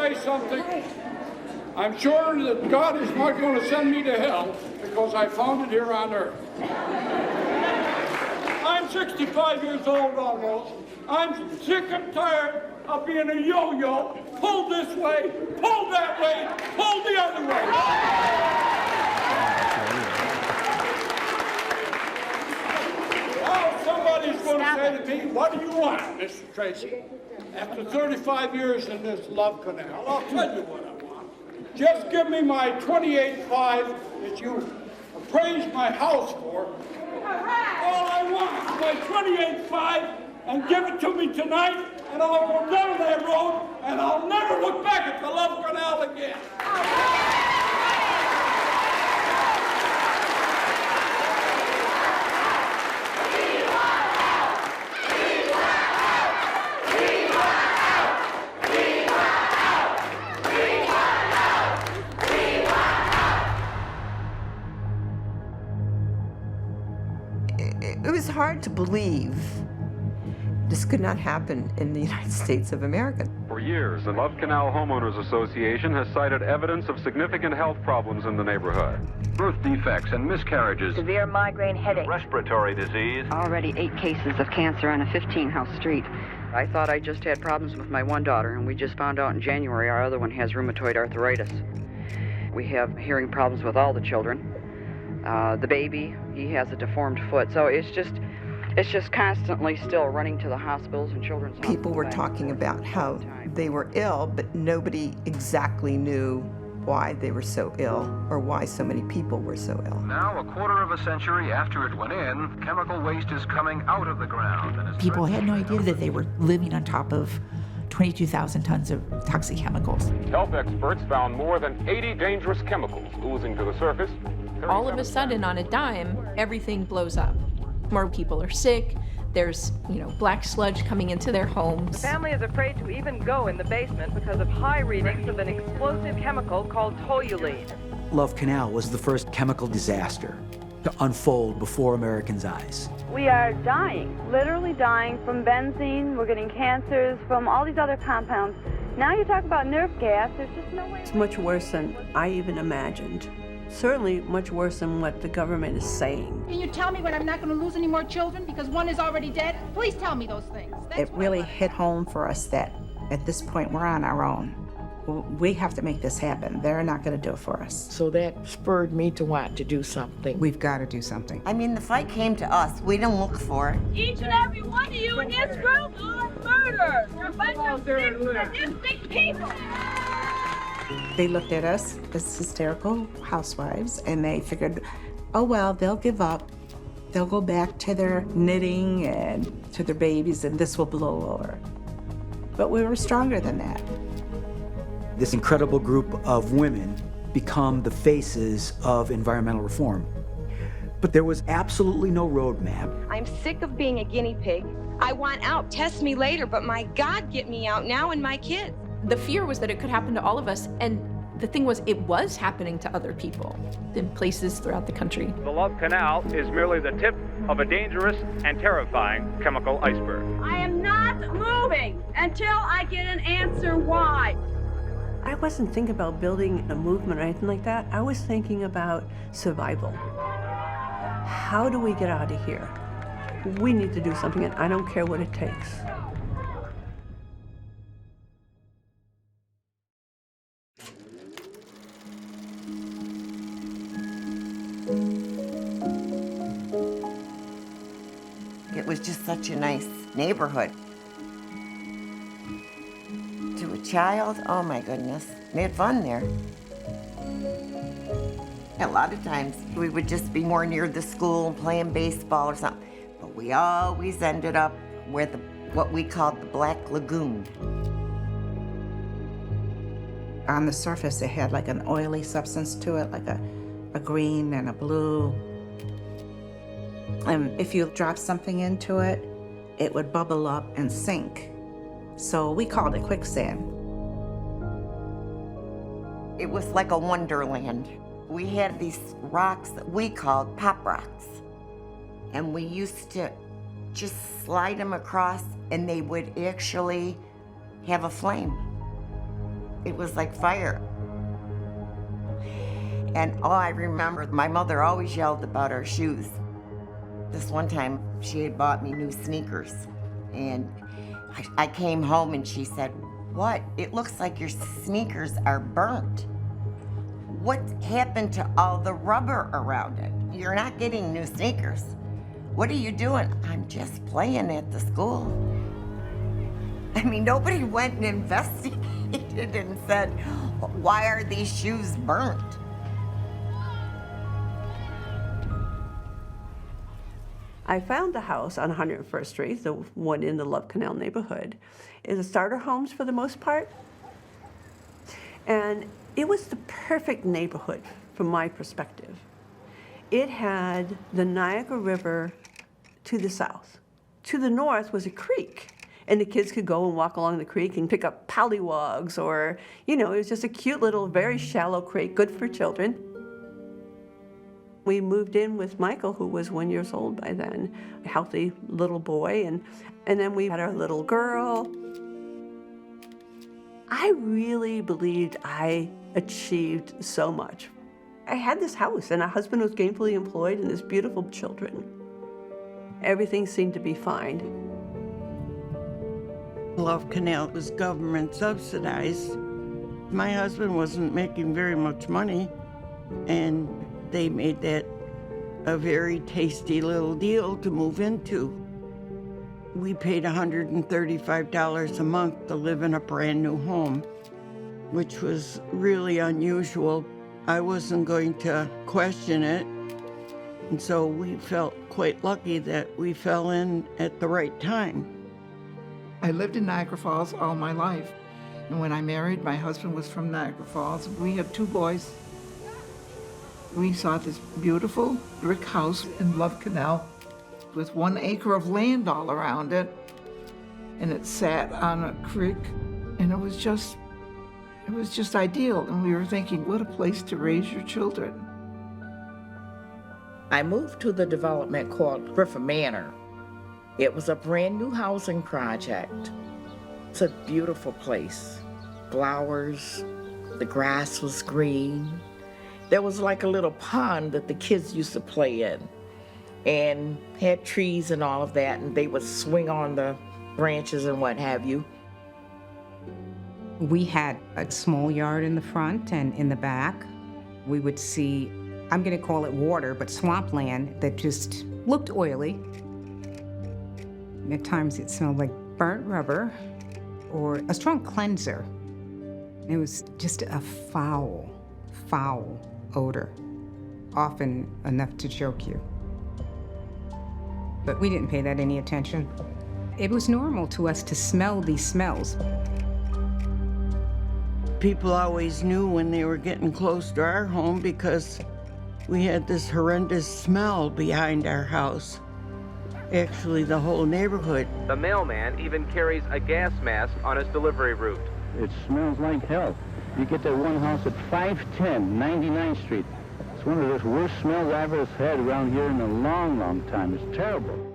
say something. I'm sure that God is not going to send me to hell because I found it here on earth. I'm 65 years old almost. I'm sick and tired of being a yo-yo, pulled this way, pulled that way, pulled the other way. Now somebody's going to say to me, what do you want, Mr. Tracy? After 35 years in this love canal, I'll tell you what I want. Just give me my 28.5 that you appraised my house for. All I want is my 28.5 and give it to me tonight, and I'll go down that road, and I'll never look back at the love canal again. It was hard to believe this could not happen in the United States of America. For years, the Love Canal Homeowners Association has cited evidence of significant health problems in the neighborhood. Birth defects and miscarriages. Severe migraine headache. Respiratory disease. Already 8 cases of cancer on a 15-house street. I thought I just had problems with my one daughter, and we just found out in January our other one has rheumatoid arthritis. We have hearing problems with all the children. The baby, he has a deformed foot. So it's just constantly still running to the hospitals and children's hospitals. People were talking about how they were ill, but nobody exactly knew why they were so ill or why so many people were so ill. Now, a quarter of a century after it went in, chemical waste is coming out of the ground. And people had no idea that they were living on top of 22,000 tons of toxic chemicals. Health experts found more than 80 dangerous chemicals oozing to the surface. All of a sudden, on a dime, everything blows up. More people are sick. There's, black sludge coming into their homes. The family is afraid to even go in the basement because of high readings of an explosive chemical called toluene. Love Canal was the first chemical disaster to unfold before Americans' eyes. We are dying, literally dying from benzene. We're getting cancers from all these other compounds. Now you talk about nerve gas, there's just no way. It's much worse than I even imagined. Certainly much worse than what the government is saying. Can you tell me when I'm not going to lose any more children because one is already dead? Please tell me those things. It really hit home for us that at this point we're on our own. We have to make this happen. They're not going to do it for us. So that spurred me to want to do something. We've got to do something. I mean, the fight came to us. We didn't look for it. Each and every one of you in this room are murderers. You're a bunch of sadistic people. They looked at us as hysterical housewives, and they figured, oh, well, they'll give up. They'll go back to their knitting and to their babies, and this will blow over. But we were stronger than that. This incredible group of women become the faces of environmental reform. But there was absolutely no roadmap. I'm sick of being a guinea pig. I want out. Test me later, but my God, get me out now and my kids. The fear was that it could happen to all of us, and the thing was, it was happening to other people in places throughout the country. The Love Canal is merely the tip of a dangerous and terrifying chemical iceberg. I am not moving until I get an answer why. I wasn't thinking about building a movement or anything like that. I was thinking about survival. How do we get out of here? We need to do something, and I don't care what it takes. It was just such a nice neighborhood. To a child, oh my goodness, they had fun there. A lot of times we would just be more near the school and playing baseball or something, but we always ended up where what we called the Black Lagoon. On the surface, it had like an oily substance to it, like a green and a blue. And if you drop something into it, it would bubble up and sink. So we called it quicksand. It was like a wonderland. We had these rocks that we called pop rocks. And we used to just slide them across, and they would actually have a flame. It was like fire. And all I remember, my mother always yelled about our shoes. This one time, she had bought me new sneakers. And I came home and she said, "What? It looks like your sneakers are burnt. What happened to all the rubber around it? You're not getting new sneakers. What are you doing?" "I'm just playing at the school." I mean, nobody went and investigated and said, "Why are these shoes burnt?" I found the house on 101st Street, the one in the Love Canal neighborhood. It's a starter homes for the most part. And it was the perfect neighborhood from my perspective. It had the Niagara River to the south. To the north was a creek. And the kids could go and walk along the creek and pick up pollywogs or, it was just a cute little, very shallow creek, good for children. We moved in with Michael, who was 1 year old by then, a healthy little boy, and then we had our little girl. I really believed I achieved so much. I had this house, and our husband was gainfully employed, and this beautiful children. Everything seemed to be fine. Love Canal was government subsidized. My husband wasn't making very much money, and they made that a very tasty little deal to move into. We paid $135 a month to live in a brand new home, which was really unusual. I wasn't going to question it, and so we felt quite lucky that we fell in at the right time. I lived in Niagara Falls all my life, and when I married, my husband was from Niagara Falls. We have 2 boys. We saw this beautiful brick house in Love Canal with 1 acre of land all around it, and it sat on a creek, and it was just ideal. And we were thinking, what a place to raise your children. I moved to the development called Griffin Manor. It was a brand new housing project. It's a beautiful place. Flowers, the grass was green. There was like a little pond that the kids used to play in, and had trees and all of that, and they would swing on the branches and what have you. We had a small yard in the front and in the back. We would see, I'm gonna call it water, but swampland that just looked oily. At times it smelled like burnt rubber or a strong cleanser. It was just a foul odor, often enough to choke you. But we didn't pay that any attention. It was normal to us to smell these smells. People always knew when they were getting close to our home because we had this horrendous smell behind our house. Actually, the whole neighborhood. The mailman even carries a gas mask on his delivery route. It smells like hell. You get that one house at 510 99th Street. It's one of the worst smells I've ever had around here in a long, long time. It's terrible.